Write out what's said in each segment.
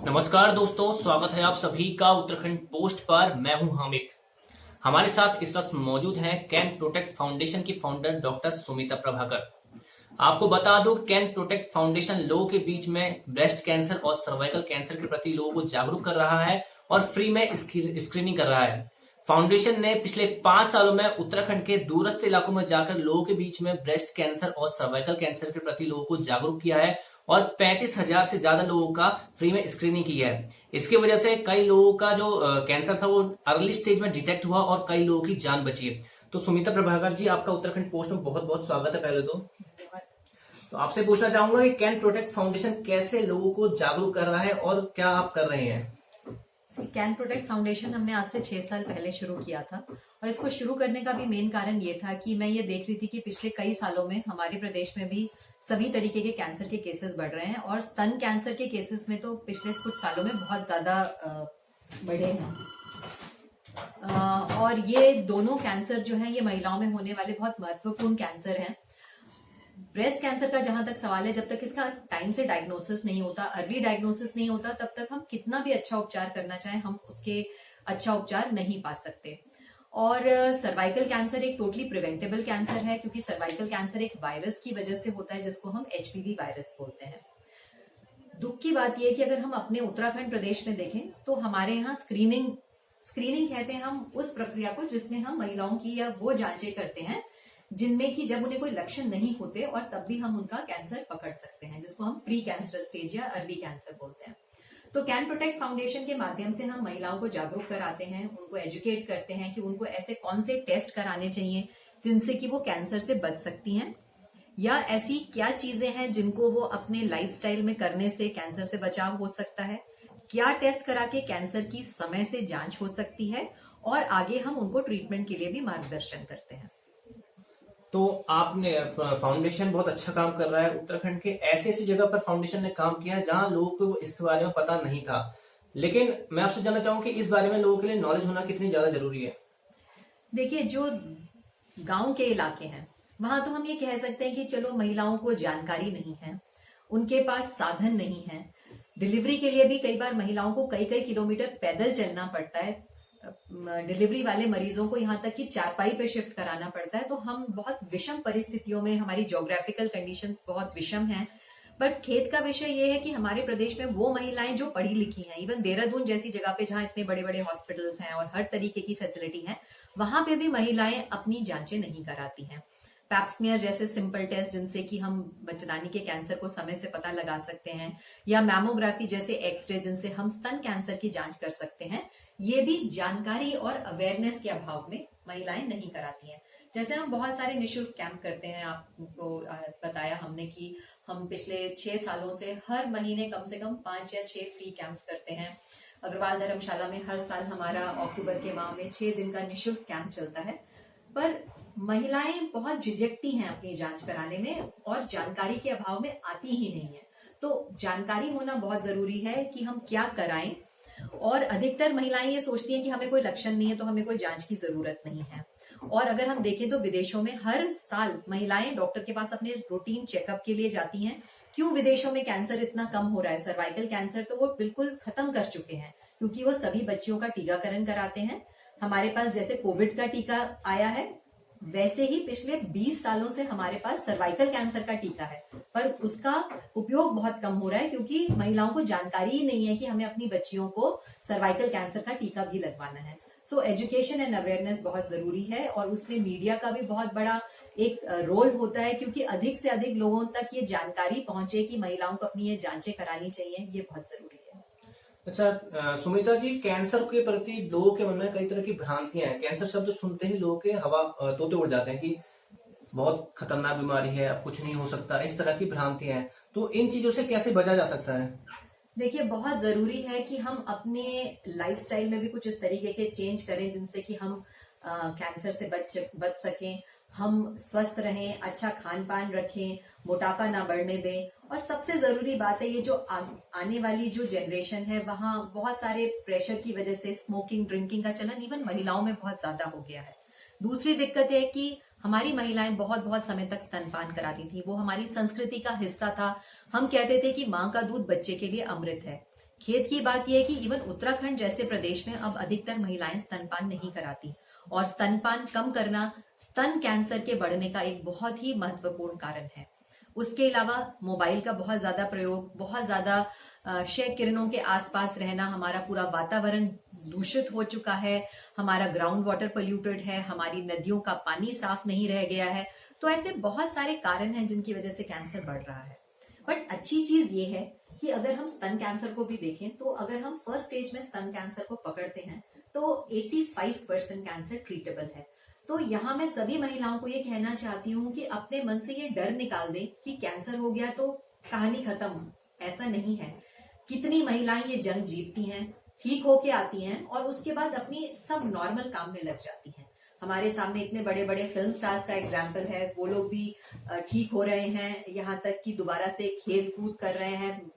नमस्कार दोस्तों, स्वागत है आप सभी का उत्तराखंड पोस्ट पर। मैं हूं हामिद। हमारे साथ इस वक्त मौजूद हैं कैन प्रोटेक्ट फाउंडेशन की फाउंडर डॉक्टर सुमिता प्रभाकर। आपको बता दूं, कैन प्रोटेक्ट फाउंडेशन लोगों के बीच में ब्रेस्ट कैंसर और सर्वाइकल कैंसर के प्रति लोगों को जागरूक कर रहा है और फ्री में स्क्रीनिंग कर रहा है। फाउंडेशन ने पिछले 5 सालों में उत्तराखंड के दूरस्थ इलाकों में जाकर लोगों के बीच में ब्रेस्ट कैंसर और सर्वाइकल कैंसर के प्रति लोगों को जागरूक किया है और 35,000 से ज्यादा लोगों का फ्री में स्क्रीनिंग की है। इसकी वजह से कई लोगों का जो कैंसर था वो अर्ली स्टेज में डिटेक्ट हुआ और कई लोगों की जान बची है। तो सुमिता प्रभाकर जी, आपका उत्तराखंड पोस्ट में बहुत बहुत स्वागत है। पहले तो आपसे पूछना चाहूंगा कि कैन प्रोटेक्ट फाउंडेशन कैसे लोगों को जागरूक कर रहा है और क्या आप कर रहे हैं? कैन प्रोटेक्ट फाउंडेशन हमने आज से 6 साल पहले शुरू किया था और इसको शुरू करने का भी मेन कारण ये था कि मैं ये देख रही थी कि पिछले कई सालों में हमारे प्रदेश में भी सभी तरीके के कैंसर के केसेस बढ़ रहे हैं और स्तन कैंसर के केसेस में तो पिछले कुछ सालों में बहुत ज्यादा बढ़े हैं। और ये दोनों कैंसर जो है ये महिलाओं में होने वाले बहुत महत्वपूर्ण कैंसर हैं। ब्रेस्ट कैंसर का जहां तक सवाल है, जब तक इसका टाइम से डायग्नोसिस नहीं होता, अर्ली डायग्नोसिस नहीं होता, तब तक हम कितना भी अच्छा उपचार करना चाहें हम उसके अच्छा उपचार नहीं पा सकते। और सर्वाइकल कैंसर एक टोटली प्रिवेंटेबल कैंसर है क्योंकि सर्वाइकल कैंसर एक वायरस की वजह से होता है जिसको हम एचपीवी वायरस बोलते हैं। दुख की बात यह है कि अगर हम अपने उत्तराखंड प्रदेश में देखें तो हमारे यहाँ स्क्रीनिंग कहते हैं हम उस प्रक्रिया को जिसमें हम महिलाओं की या वो जांचें करते हैं जिनमें कि जब उन्हें कोई लक्षण नहीं होते और तब भी हम उनका कैंसर पकड़ सकते हैं, जिसको हम प्री कैंसर स्टेज या अर्ली कैंसर बोलते हैं। तो कैन प्रोटेक्ट फाउंडेशन के माध्यम से हम महिलाओं को जागरूक कराते हैं, उनको एजुकेट करते हैं कि उनको ऐसे कौन से टेस्ट कराने चाहिए जिनसे कि वो कैंसर से बच सकती हैं, या ऐसी क्या चीजें हैं जिनको वो अपने लाइफस्टाइल में करने से कैंसर से बचाव हो सकता है, क्या टेस्ट करा के कैंसर की समय से जांच हो सकती है, और आगे हम उनको ट्रीटमेंट के लिए भी मार्गदर्शन करते हैं। तो आपने फाउंडेशन बहुत अच्छा काम कर रहा है। उत्तराखंड के ऐसी ऐसी जगह पर फाउंडेशन ने काम किया है जहां लोगों को इसके बारे में पता नहीं था, लेकिन मैं आपसे जानना चाहूंगा कि इस बारे में लोगों के लिए नॉलेज होना कितनी ज्यादा जरूरी है? देखिए, जो गांव के इलाके हैं वहां तो हम ये कह सकते हैं कि चलो महिलाओं को जानकारी नहीं है, उनके पास साधन नहीं है। डिलीवरी के लिए भी कई बार महिलाओं को कई कई किलोमीटर पैदल चलना पड़ता है। डिलीवरी वाले मरीजों को यहाँ तक कि चारपाई पे शिफ्ट कराना पड़ता है। तो हम बहुत विषम परिस्थितियों में, हमारी ज्योग्राफिकल कंडीशंस बहुत विषम हैं। बट खेत का विषय ये है कि हमारे प्रदेश में वो महिलाएं जो पढ़ी लिखी हैं, इवन देहरादून जैसी जगह पे जहाँ इतने बड़े बड़े हॉस्पिटल्स हैं और हर तरीके की फैसिलिटी है, वहां पे भी महिलाएं अपनी जांचें नहीं कराती हैं। पैप्समियर जैसे सिंपल टेस्ट जिनसे कि हम बच्चेदानी के कैंसर को समय से पता लगा सकते हैं, या मैमोग्राफी जैसे एक्सरे जिनसे हम स्तन कैंसर की जांच कर सकते हैं, ये भी जानकारी और अवेयरनेस के अभाव में महिलाएं नहीं कराती हैं। जैसे हम बहुत सारे निशुल्क कैंप करते हैं, आपको बताया हमने कि हम पिछले 6 सालों से हर महीने कम से कम 5 या 6 फ्री कैंप्स करते हैं। अग्रवाल धर्मशाला में हर साल हमारा अक्टूबर के माह में 6 दिन का निशुल्क कैंप चलता है। पर महिलाएं बहुत झिझकती हैं अपनी जांच कराने में और जानकारी के अभाव में आती ही नहीं है। तो जानकारी होना बहुत जरूरी है कि हम क्या कराएं, और अधिकतर महिलाएं ये सोचती हैं कि हमें कोई लक्षण नहीं है तो हमें कोई जांच की जरूरत नहीं है। और अगर हम देखें तो विदेशों में हर साल महिलाएं डॉक्टर के पास अपने रूटीन चेकअप के लिए जाती हैं। क्यों विदेशों में कैंसर इतना कम हो रहा है? सर्वाइकल कैंसर तो वो बिल्कुल खत्म कर चुके हैं क्योंकि वो सभी बच्चियों का टीकाकरण कराते हैं। हमारे पास जैसे कोविड का टीका आया है, वैसे ही पिछले 20 सालों से हमारे पास सर्वाइकल कैंसर का टीका है, पर उसका उपयोग बहुत कम हो रहा है क्योंकि महिलाओं को जानकारी ही नहीं है कि हमें अपनी बच्चियों को सर्वाइकल कैंसर का टीका भी लगवाना है। सो एजुकेशन एंड अवेयरनेस बहुत जरूरी है और उसमें मीडिया का भी बहुत बड़ा एक रोल होता है क्योंकि अधिक से अधिक लोगों तक ये जानकारी पहुंचे कि महिलाओं को अपनी ये जांचें करानी चाहिए, ये बहुत जरूरी है। अच्छा सुमिता जी, कैंसर के प्रति लोगों के मन में कई तरह की भ्रांतियां हैं। कैंसर शब्द सुनते ही लोगों के हवा तोते उड़ जाते हैं कि बहुत खतरनाक बीमारी है, अब कुछ नहीं हो सकता, इस तरह की भ्रांतियां हैं। तो इन चीजों से कैसे बचा जा सकता है? देखिए, बहुत जरूरी है कि हम अपने लाइफस्टाइल में भी कुछ इस तरीके के चेंज करें जिनसे कि हम कैंसर से बच सकें, हम स्वस्थ रहें, अच्छा खान पान रखें, मोटापा ना बढ़ने दें। और सबसे जरूरी बात है, ये जो आने वाली जो जनरेशन है वहाँ बहुत सारे प्रेशर की वजह से स्मोकिंग ड्रिंकिंग का चलन इवन महिलाओं में बहुत ज्यादा हो गया है। दूसरी दिक्कत है कि हमारी महिलाएं बहुत बहुत समय तक स्तनपान कराती थी, वो हमारी संस्कृति का हिस्सा था। हम कहते थे कि माँ का दूध बच्चे के लिए अमृत है। खेद की बात यह है कि इवन उत्तराखंड जैसे प्रदेश में अब अधिकतर महिलाएं स्तनपान नहीं कराती, और स्तनपान कम करना स्तन कैंसर के बढ़ने का एक बहुत ही महत्वपूर्ण कारण है। उसके अलावा मोबाइल का बहुत ज्यादा प्रयोग, बहुत ज्यादा क्षय किरणों के आसपास रहना, हमारा पूरा वातावरण दूषित हो चुका है, हमारा ग्राउंड वाटर पोल्यूटेड है, हमारी नदियों का पानी साफ नहीं रह गया है। तो ऐसे बहुत सारे कारण हैं जिनकी वजह से कैंसर बढ़ रहा है। बट अच्छी चीज ये है कि अगर हम स्तन कैंसर को भी देखें तो अगर हम फर्स्ट स्टेज में स्तन कैंसर को पकड़ते हैं तो 85% कैंसर ट्रीटेबल है। तो यहाँ मैं सभी महिलाओं को ये कहना चाहती हूँ कि अपने मन से ये डर निकाल दें कि कैंसर हो गया तो कहानी खत्म। ऐसा नहीं है। कितनी महिलाएं ये जंग जीतती हैं, ठीक होके आती हैं और उसके बाद अपनी सब नॉर्मल काम में लग जाती हैं। हमारे सामने इतने बड़े बड़े फिल्म स्टार्स का एग्जाम्पल है, वो लोग भी ठीक हो रहे हैं, यहाँ तक कि दोबारा से खेल कूद कर रहे हैं,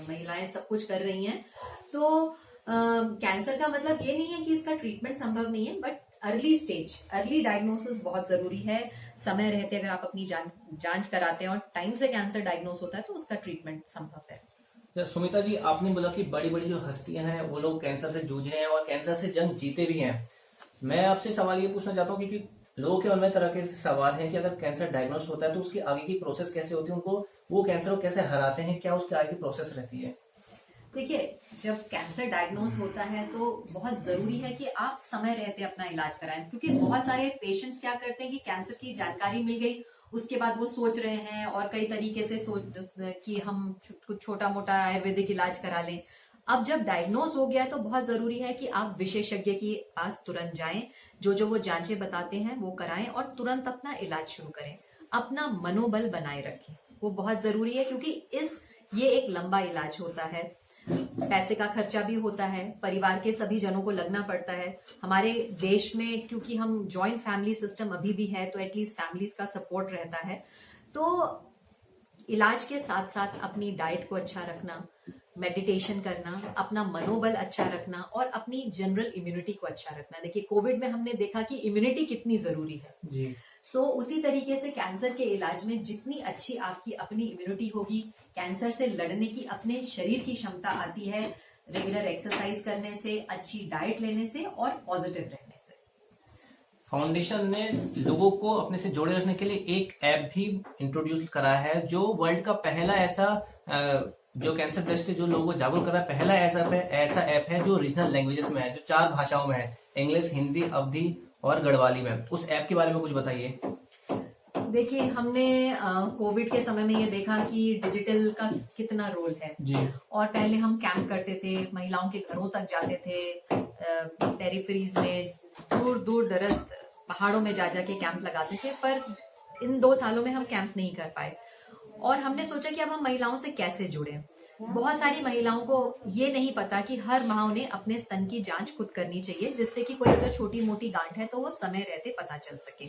महिलाएं सब कुछ कर रही हैं। तो कैंसर का मतलब ये नहीं है कि इसका ट्रीटमेंट संभव नहीं है, but early stage, early diagnosis बहुत जरूरी है। समय रहते अगर आप अपनी जांच कराते हैं और टाइम से कैंसर डायग्नोस होता है तो उसका ट्रीटमेंट संभव है। सुमिता जी, आपने बोला कि बड़ी बड़ी जो हस्तियां हैं वो लोग कैंसर से जूझे हैं और कैंसर से जंग जीते भी हैं। मैं आपसे सवाल ये पूछना चाहता हूँ क्योंकि लोगों के मन में तरह के सवाल हैं कि अगर कैंसर डायग्नोस होता है तो उसकी आगे की प्रोसेस कैसे होती है, उनको वो कैंसर को कैसे हराते हैं, क्या उसकी आगे की प्रोसेस रहती है? देखिए, जब कैंसर डायग्नोज होता है तो बहुत जरूरी है कि आप समय रहते अपना इलाज कराएं, क्योंकि बहुत सारे पेशेंट्स क्या करते हैं कि कैंसर की जानकारी मिल गई, उसके बाद वो सोच रहे हैं और कई तरीके से सोच कि हम कुछ छोटा मोटा आयुर्वेदिक इलाज करा लें। अब जब डायग्नोज हो गया तो बहुत जरूरी है कि आप विशेषज्ञ के पास तुरंत जाएं, जो वो जांचें बताते हैं वो कराएं और तुरंत अपना इलाज शुरू करें। अपना मनोबल बनाए रखें, वो बहुत जरूरी है, क्योंकि ये एक लंबा इलाज होता है, पैसे का खर्चा भी होता है, परिवार के सभी जनों को लगना पड़ता है। हमारे देश में क्योंकि हम जॉइंट फैमिली सिस्टम अभी भी है तो एटलीस्ट फैमिलीज का सपोर्ट रहता है। तो इलाज के साथ साथ अपनी डाइट को अच्छा रखना, मेडिटेशन करना, अपना मनोबल अच्छा रखना और अपनी जनरल इम्यूनिटी को अच्छा रखना। देखिए, कोविड में हमने देखा कि इम्यूनिटी कितनी जरूरी है जी। उसी तरीके से कैंसर के इलाज में जितनी अच्छी आपकी अपनी इम्यूनिटी होगी, कैंसर से लड़ने की अपने शरीर की क्षमता आती है रेगुलर एक्सरसाइज करने से, अच्छी डाइट लेने से और पॉजिटिव रहने से। फाउंडेशन ने लोगों को अपने से जोड़े रखने के लिए एक ऐप भी इंट्रोड्यूस करा है, जो वर्ल्ड का पहला ऐसा जो कैंसर ग्रस्त जो लोगों को जागरूक कर रहा है, पहला ऐसा ऐप है जो रीजनल लैंग्वेजेस में है, जो 4 भाषाओं में है, इंग्लिश, हिंदी, अवधी और गढ़वाली में। उस ऐप के बारे में कुछ बताइए। देखिए, हमने कोविड के समय में ये देखा कि डिजिटल का कितना रोल है जी। और पहले हम कैंप करते थे, महिलाओं के घरों तक जाते थे, पेरिफेरीज में दूर दूर दराज पहाड़ों में जा के कैंप लगाते थे, पर इन 2 सालों में हम कैंप नहीं कर पाए और हमने सोचा कि अब हम महिलाओं से कैसे जुड़े। बहुत सारी महिलाओं को ये नहीं पता कि हर माह उन्हें अपने स्तन की जांच खुद करनी चाहिए, जिससे कि कोई अगर छोटी मोटी गांठ है तो वो समय रहते पता चल सके।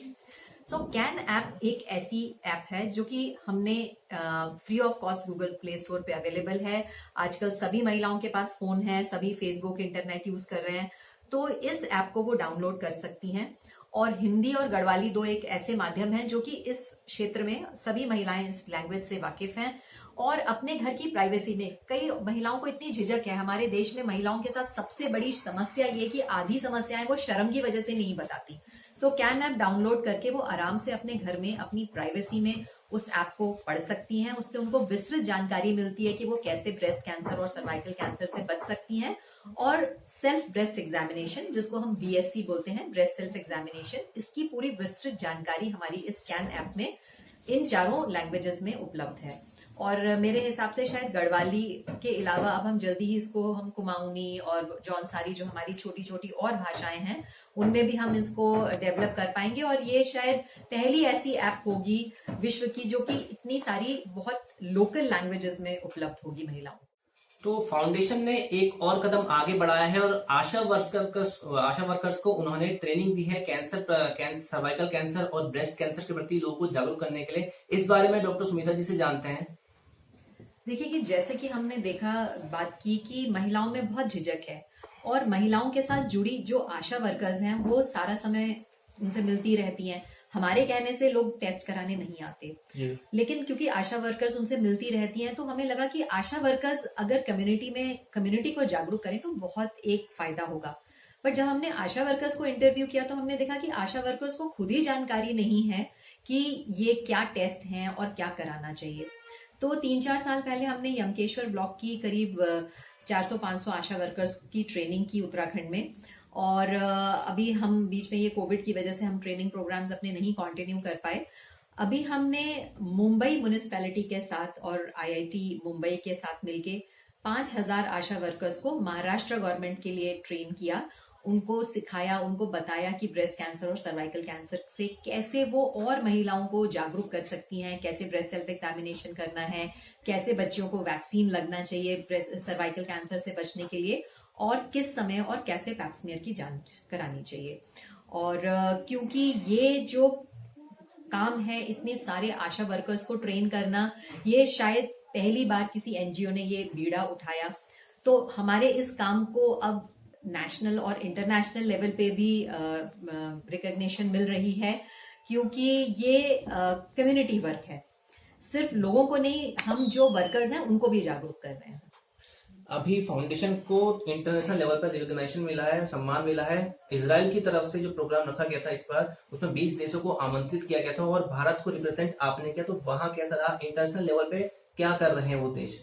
कैन ऐप एक ऐसी ऐप है जो कि हमने free of cost Google play store पे अवेलेबल है। आजकल सभी महिलाओं के पास फोन है, सभी फेसबुक, इंटरनेट यूज कर रहे हैं, तो इस ऐप को वो डाउनलोड कर सकती हैं। और हिंदी और गढ़वाली 2 एक ऐसे माध्यम हैं जो कि इस क्षेत्र में सभी महिलाएं इस लैंग्वेज से वाकिफ हैं। और अपने घर की प्राइवेसी में कई महिलाओं को इतनी झिझक है। हमारे देश में महिलाओं के साथ सबसे बड़ी समस्या ये कि आधी समस्याएं वो शर्म की वजह से नहीं बताती। कैन ऐप डाउनलोड करके वो आराम से अपने घर में अपनी प्राइवेसी में उस ऐप को पढ़ सकती हैं। उससे उनको विस्तृत जानकारी मिलती है कि वो कैसे ब्रेस्ट कैंसर और सर्वाइकल कैंसर से बच सकती हैं। और सेल्फ ब्रेस्ट एग्जामिनेशन, जिसको हम BSC बोलते हैं, ब्रेस्ट सेल्फ एग्जामिनेशन, इसकी पूरी विस्तृत जानकारी हमारी इस कैन ऐप में इन 4 लैंग्वेजेस में उपलब्ध है। और मेरे हिसाब से शायद गढ़वाली के अलावा अब हम जल्दी ही इसको हम कुमाऊनी और जौनसारी, जो हमारी छोटी छोटी और भाषाएं हैं, उनमें भी हम इसको डेवलप कर पाएंगे। और ये शायद पहली ऐसी ऐप होगी विश्व की जो कि इतनी सारी बहुत लोकल लैंग्वेजेस में उपलब्ध होगी महिलाओं। तो फाउंडेशन ने एक और कदम आगे बढ़ाया है और आशा वर्कर्स को उन्होंने ट्रेनिंग दी है सर्वाइकल कैंसर और ब्रेस्ट कैंसर के प्रति लोगों को जागरूक करने के लिए। इस बारे में डॉक्टर सुमिता जी से जानते हैं। देखिए कि जैसे कि हमने बात की कि महिलाओं में बहुत झिझक है और महिलाओं के साथ जुड़ी जो आशा वर्कर्स हैं वो सारा समय उनसे मिलती रहती हैं। हमारे कहने से लोग टेस्ट कराने नहीं आते, लेकिन क्योंकि आशा वर्कर्स उनसे मिलती रहती हैं तो हमें लगा कि आशा वर्कर्स अगर कम्युनिटी को जागरूक करें तो बहुत एक फायदा होगा। पर जब हमने आशा वर्कर्स को इंटरव्यू किया तो हमने देखा कि आशा वर्कर्स को खुद ही जानकारी नहीं है कि ये क्या टेस्ट हैं और क्या कराना चाहिए। तो 3-4 साल पहले हमने यमकेश्वर ब्लॉक की करीब 400-500 आशा वर्कर्स की ट्रेनिंग की उत्तराखंड में, और अभी हम बीच में ये कोविड की वजह से हम ट्रेनिंग प्रोग्राम्स अपने नहीं कंटिन्यू कर पाए। अभी हमने मुंबई म्युनिसिपैलिटी के साथ और IIT मुंबई के साथ मिलके 5000 आशा वर्कर्स को महाराष्ट्र गवर्नमेंट के लिए ट्रेन किया, उनको सिखाया, उनको बताया कि ब्रेस्ट कैंसर और सर्वाइकल कैंसर से कैसे वो और महिलाओं को जागरूक कर सकती हैं, कैसे ब्रेस्ट सेल्फ एग्जामिनेशन करना है, कैसे बच्चियों को वैक्सीन लगना चाहिए सर्वाइकल कैंसर से बचने के लिए, और किस समय और कैसे पैप स्मीयर की जांच करानी चाहिए। और क्योंकि ये जो काम है इतने सारे आशा वर्कर्स को ट्रेन करना, ये शायद पहली बार किसी NGO ने ये बीड़ा उठाया, तो हमारे इस काम को अब नेशनल और इंटरनेशनल लेवल पे भी रिकॉग्निशन मिल रही है, क्योंकि ये कम्युनिटी वर्क है, सिर्फ लोगों को नहीं, हम जो वर्कर्स हैं उनको भी जागरूक कर रहे हैं। अभी फाउंडेशन को इंटरनेशनल लेवल पर रिकॉग्निशन मिला है, सम्मान मिला है। इजराइल की तरफ से जो प्रोग्राम रखा गया था इस बार, उसमें 20 देशों को आमंत्रित किया गया था और भारत को रिप्रेजेंट आपने किया, तो वहां कैसा रहा? इंटरनेशनल लेवल पे क्या कर रहे हैं वो देश?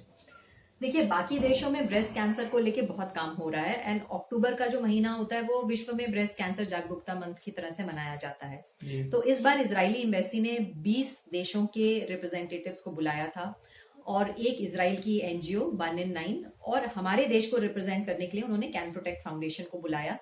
देखिए, बाकी देशों में ब्रेस्ट कैंसर को लेके बहुत काम हो रहा है, एंड अक्टूबर का जो महीना होता है वो विश्व में ब्रेस्ट कैंसर जागरूकता मंथ की तरह से मनाया जाता है। तो इस बार इजरायली एम्बेसी ने 20 देशों के रिप्रेजेंटेटिव्स को बुलाया था, और एक इजराइल की NGO 1in9 और हमारे देश को रिप्रेजेंट करने के लिए उन्होंने कैन प्रोटेक्ट फाउंडेशन को बुलाया,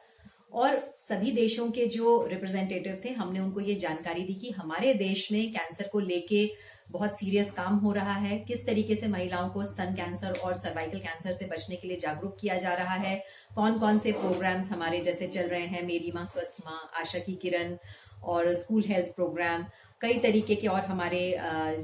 और सभी देशों के जो रिप्रेजेंटेटिव थे हमने उनको ये जानकारी दी कि हमारे देश में कैंसर को लेके बहुत सीरियस काम हो रहा है, किस तरीके से महिलाओं को स्तन कैंसर और सर्वाइकल कैंसर से बचने के लिए जागरूक किया जा रहा है, कौन कौन से प्रोग्राम्स हमारे जैसे चल रहे हैं, मेरी माँ स्वस्थ माँ, आशा की किरण और स्कूल हेल्थ प्रोग्राम, कई तरीके के और हमारे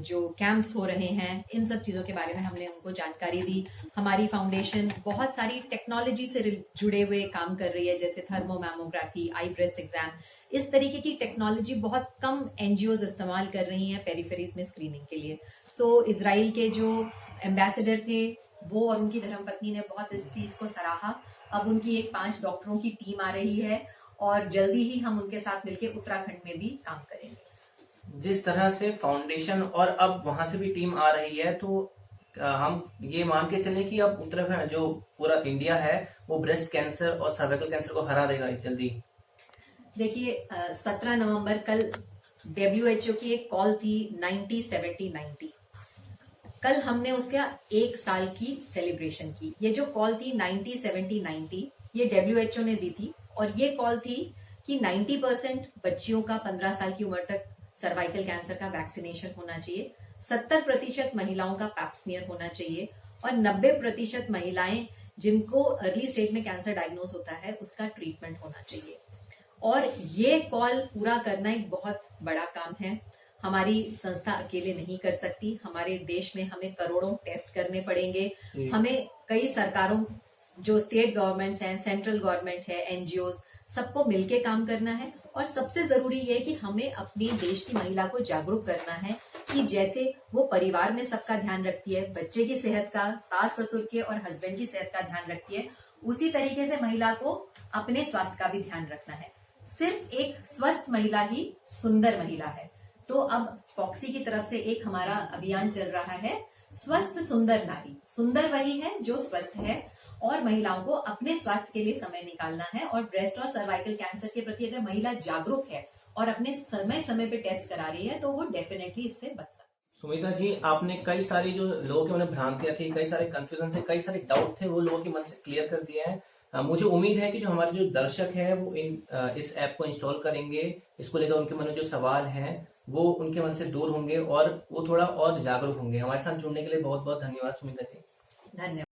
जो कैंप्स हो रहे हैं, इन सब चीजों के बारे में हमने उनको जानकारी दी। हमारी फाउंडेशन बहुत सारी टेक्नोलॉजी से जुड़े हुए काम कर रही है, जैसे थर्मोमैमोग्राफी, आई ब्रेस्ट एग्जाम, इस तरीके की टेक्नोलॉजी बहुत कम NGOs इस्तेमाल कर रही हैं पेरिफेरीज में स्क्रीनिंग के लिए। सो इजराइल के जो एम्बेसडर थे वो और उनकी धर्मपत्नी ने बहुत इस चीज को सराहा। अब उनकी एक 5 डॉक्टरों की टीम आ रही है, और जल्दी ही हम उनके साथ मिलकर उत्तराखंड में भी काम करेंगे। जिस तरह से फाउंडेशन और अब वहां से भी टीम आ रही है, तो हम ये मान के चले कि अब उत्तराखंड जो पूरा इंडिया है वो ब्रेस्ट कैंसर और सर्वाइकल कैंसर को हरा देगा जल्दी। देखिए, 17 नवंबर कल WHO की एक कॉल थी 90-70-90। कल हमने उसका 1 साल की सेलिब्रेशन की। ये जो कॉल थी 90-70-90 ये WHO ने दी थी, और ये कॉल थी कि 90% बच्चियों का 15 साल की उम्र तक सर्वाइकल कैंसर का वैक्सीनेशन होना चाहिए, 70% महिलाओं का पैप स्मीयर होना चाहिए, और 90% महिलाएं जिनको अर्ली स्टेज में कैंसर डायग्नोज होता है उसका ट्रीटमेंट होना चाहिए। और ये कॉल पूरा करना एक बहुत बड़ा काम है, हमारी संस्था अकेले नहीं कर सकती। हमारे देश में हमें करोड़ों टेस्ट करने पड़ेंगे, हमें कई सरकारों, जो स्टेट गवर्नमेंट्स हैं, सेंट्रल गवर्नमेंट है, NGOs, सबको मिलके काम करना है। और सबसे जरूरी है कि हमें अपने देश की महिला को जागरूक करना है कि जैसे वो परिवार में सबका ध्यान रखती है, बच्चे की सेहत का, सास ससुर के और हस्बैंड की सेहत का ध्यान रखती है, उसी तरीके से महिला को अपने स्वास्थ्य का भी ध्यान रखना है। सिर्फ एक स्वस्थ महिला ही सुंदर महिला है। तो अब फॉक्सी की तरफ से एक हमारा अभियान चल रहा है, स्वस्थ सुंदर नारी। सुंदर वही है जो स्वस्थ है, और महिलाओं को अपने स्वास्थ्य के लिए समय निकालना है। और ब्रेस्ट और सर्वाइकल कैंसर के प्रति अगर महिला जागरूक है और अपने समय समय पे टेस्ट करा रही है तो वो डेफिनेटली इससे बच सकती है। सुमिता जी, आपने कई सारी जो लोगों के मन में भ्रांतियां थी, कई सारे कंफ्यूजन थे, कई सारे डाउट थे, वो लोगों के मन से क्लियर कर दिए हैं। मुझे उम्मीद है कि जो हमारे जो दर्शक हैं वो इस ऐप को इंस्टॉल करेंगे, इसको लेकर उनके मन में जो सवाल हैं वो उनके मन से दूर होंगे और वो थोड़ा और जागरूक होंगे। हमारे साथ जुड़ने के लिए बहुत बहुत धन्यवाद सुमिता जी। धन्यवाद।